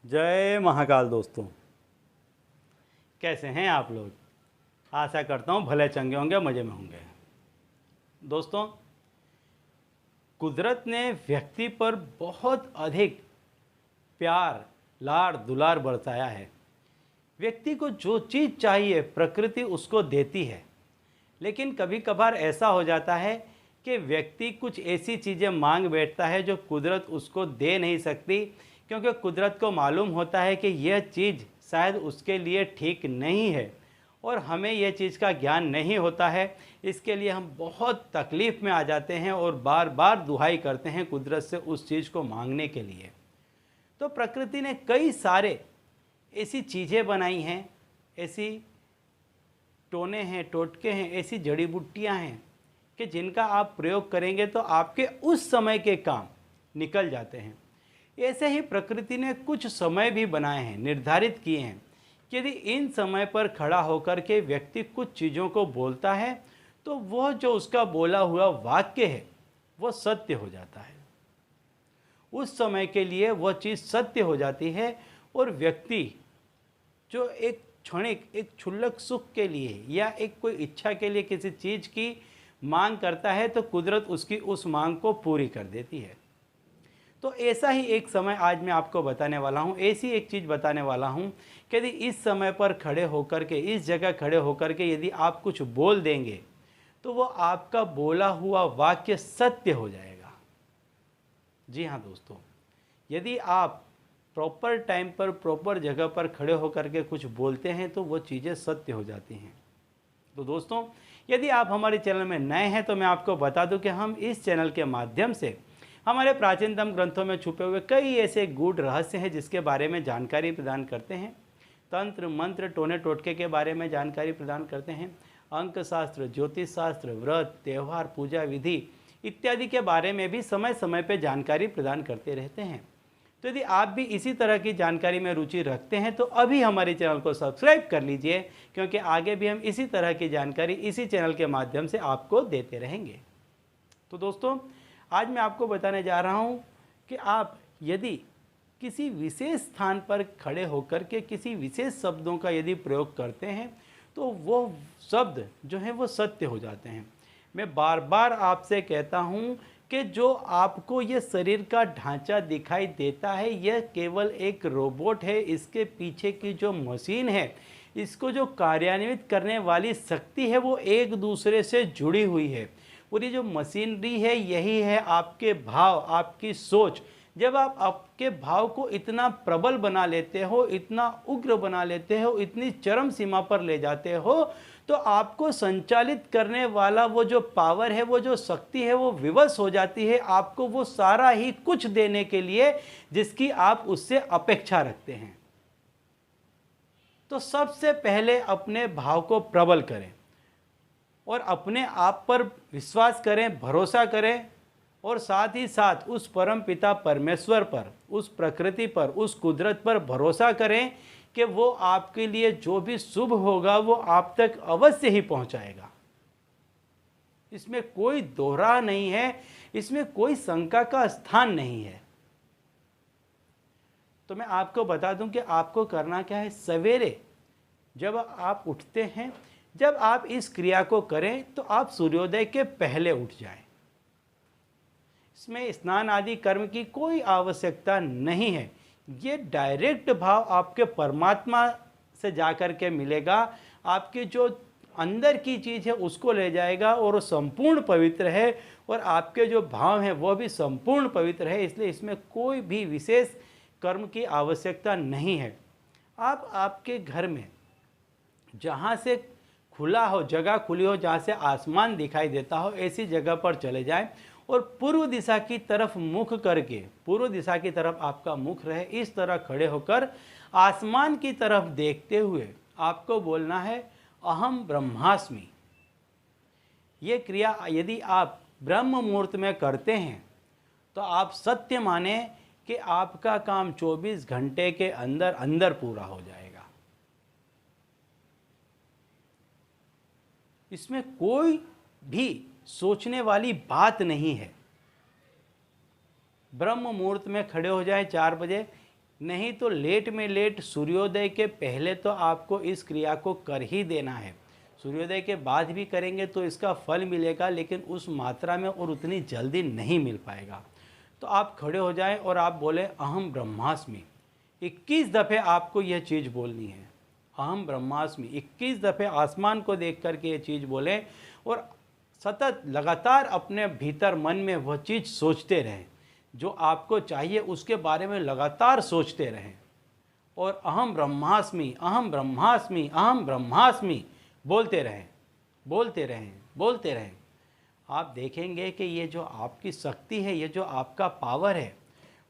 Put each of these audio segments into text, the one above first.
जय महाकाल दोस्तों, कैसे हैं आप लोग। आशा करता हूँ भले चंगे होंगे, मज़े में होंगे। दोस्तों, कुदरत ने व्यक्ति पर बहुत अधिक प्यार लाड़ दुलार बरसाया है। व्यक्ति को जो चीज़ चाहिए प्रकृति उसको देती है, लेकिन कभी कभार ऐसा हो जाता है कि व्यक्ति कुछ ऐसी चीज़ें मांग बैठता है जो कुदरत उसको दे नहीं सकती, क्योंकि कुदरत को मालूम होता है कि यह चीज़ शायद उसके लिए ठीक नहीं है और हमें यह चीज़ का ज्ञान नहीं होता है। इसके लिए हम बहुत तकलीफ़ में आ जाते हैं और बार बार दुहाई करते हैं कुदरत से उस चीज़ को मांगने के लिए। तो प्रकृति ने कई सारे ऐसी चीज़ें बनाई हैं, ऐसी टोने हैं, टोटके हैं, ऐसी जड़ी बूटियाँ हैं कि जिनका आप प्रयोग करेंगे तो आपके उस समय के काम निकल जाते हैं। ऐसे ही प्रकृति ने कुछ समय भी बनाए हैं, निर्धारित किए हैं कि यदि इन समय पर खड़ा होकर के व्यक्ति कुछ चीज़ों को बोलता है तो वह जो उसका बोला हुआ वाक्य है वह सत्य हो जाता है। उस समय के लिए वह चीज़ सत्य हो जाती है और व्यक्ति जो एक क्षणिक एक क्षुल्लक सुख के लिए या एक कोई इच्छा के लिए किसी चीज़ की मांग करता है तो कुदरत उसकी उस मांग को पूरी कर देती है। तो ऐसा ही एक समय आज मैं आपको बताने वाला हूँ, ऐसी एक चीज़ बताने वाला हूँ कि यदि इस समय पर खड़े होकर के, इस जगह खड़े होकर के यदि आप कुछ बोल देंगे तो वो आपका बोला हुआ वाक्य सत्य हो जाएगा। जी हाँ दोस्तों, यदि आप प्रॉपर टाइम पर प्रॉपर जगह पर खड़े होकर के कुछ बोलते हैं तो वो चीज़ें सत्य हो जाती हैं। तो दोस्तों, यदि आप हमारे चैनल में नए हैं तो मैं आपको बता दूं कि हम इस चैनल के माध्यम से हमारे प्राचीनतम ग्रंथों में छुपे हुए कई ऐसे गूढ़ रहस्य हैं जिसके बारे में जानकारी प्रदान करते हैं। तंत्र मंत्र टोने टोटके के बारे में जानकारी प्रदान करते हैं। अंक शास्त्र, ज्योतिष शास्त्र, व्रत, त्यौहार, पूजा विधि इत्यादि के बारे में भी समय समय पर जानकारी प्रदान करते रहते हैं। तो यदि आप भी इसी तरह की जानकारी में रुचि रखते हैं तो अभी हमारे चैनल को सब्सक्राइब कर लीजिए, क्योंकि आगे भी हम इसी तरह की जानकारी इसी चैनल के माध्यम से आपको देते रहेंगे। तो दोस्तों, आज मैं आपको बताने जा रहा हूं कि आप यदि किसी विशेष स्थान पर खड़े होकर के किसी विशेष शब्दों का यदि प्रयोग करते हैं तो वो शब्द जो हैं वो सत्य हो जाते हैं। मैं बार बार आपसे कहता हूं कि जो आपको ये शरीर का ढांचा दिखाई देता है यह केवल एक रोबोट है। इसके पीछे की जो मशीन है, इसको जो कार्यान्वित करने वाली शक्ति है वो एक दूसरे से जुड़ी हुई है। और ये जो मशीनरी है यही है आपके भाव, आपकी सोच। जब आप आपके भाव को इतना प्रबल बना लेते हो, इतना उग्र बना लेते हो, इतनी चरम सीमा पर ले जाते हो तो आपको संचालित करने वाला वो जो पावर है, वो जो शक्ति है वो विवश हो जाती है आपको वो सारा ही कुछ देने के लिए जिसकी आप उससे अपेक्षा रखते हैं। तो सबसे पहले अपने भाव को प्रबल करें और अपने आप पर विश्वास करें, भरोसा करें और साथ ही साथ उस परम पिता परमेश्वर पर, उस प्रकृति पर, उस कुदरत पर भरोसा करें कि वो आपके लिए जो भी शुभ होगा वो आप तक अवश्य ही पहुंचाएगा। इसमें कोई दोहरा नहीं है, इसमें कोई शंका का स्थान नहीं है। तो मैं आपको बता दूं कि आपको करना क्या है। सवेरे जब आप उठते हैं, जब आप इस क्रिया को करें तो आप सूर्योदय के पहले उठ जाएं। इसमें स्नान आदि कर्म की कोई आवश्यकता नहीं है। ये डायरेक्ट भाव आपके परमात्मा से जाकर के मिलेगा, आपके जो अंदर की चीज़ है उसको ले जाएगा और वो संपूर्ण पवित्र है और आपके जो भाव हैं वो भी संपूर्ण पवित्र है। इसलिए इसमें कोई भी विशेष कर्म की आवश्यकता नहीं है। आप आपके घर में जहाँ से खुला हो, जगह खुली हो, जहाँ से आसमान दिखाई देता हो, ऐसी जगह पर चले जाएं और पूर्व दिशा की तरफ मुख करके, पूर्व दिशा की तरफ आपका मुख रहे, इस तरह खड़े होकर आसमान की तरफ देखते हुए आपको बोलना है अहम ब्रह्मास्मि। ये क्रिया यदि आप ब्रह्म मुहूर्त में करते हैं तो आप सत्य माने कि आपका काम 24 घंटे के अंदर अंदर पूरा हो जाएगा। इसमें कोई भी सोचने वाली बात नहीं है। ब्रह्म मुहूर्त में खड़े हो जाए 4 बजे, नहीं तो लेट में लेट सूर्योदय के पहले तो आपको इस क्रिया को कर ही देना है। सूर्योदय के बाद भी करेंगे तो इसका फल मिलेगा, लेकिन उस मात्रा में और उतनी जल्दी नहीं मिल पाएगा। तो आप खड़े हो जाएं और आप बोले अहम ब्रह्मास्मि। 21 दफ़े आपको यह चीज़ बोलनी है, अहम ब्रह्मास्मि। 21 दफ़े आसमान को देख करके ये चीज़ बोलें और सतत लगातार अपने भीतर मन में वह चीज़ सोचते रहें, जो आपको चाहिए उसके बारे में लगातार सोचते रहें। और अहम ब्रह्मास्मि, अहम ब्रह्मास्मि, अहम ब्रह्मास्मि बोलते रहें, बोलते रहें, बोलते रहें। आप देखेंगे कि ये जो आपकी शक्ति है, ये जो आपका पावर है,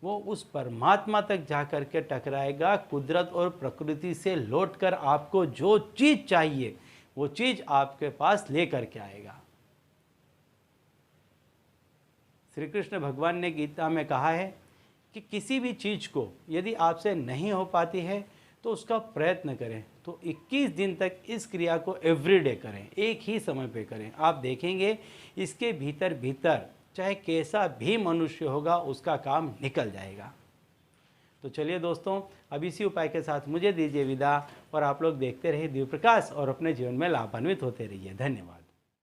वो उस परमात्मा तक जा कर के टकराएगा। कुदरत और प्रकृति से लौटकर आपको जो चीज़ चाहिए वो चीज़ आपके पास ले कर के आएगा। श्री कृष्ण भगवान ने गीता में कहा है कि किसी भी चीज़ को यदि आपसे नहीं हो पाती है तो उसका प्रयत्न करें। तो 21 दिन तक इस क्रिया को एवरीडे करें, एक ही समय पे करें। आप देखेंगे इसके भीतर भीतर चाहे कैसा भी मनुष्य होगा उसका काम निकल जाएगा। तो चलिए दोस्तों, अब इसी उपाय के साथ मुझे दीजिए विदा और आप लोग देखते रहिए दिव्य प्रकाश और अपने जीवन में लाभान्वित होते रहिए। धन्यवाद।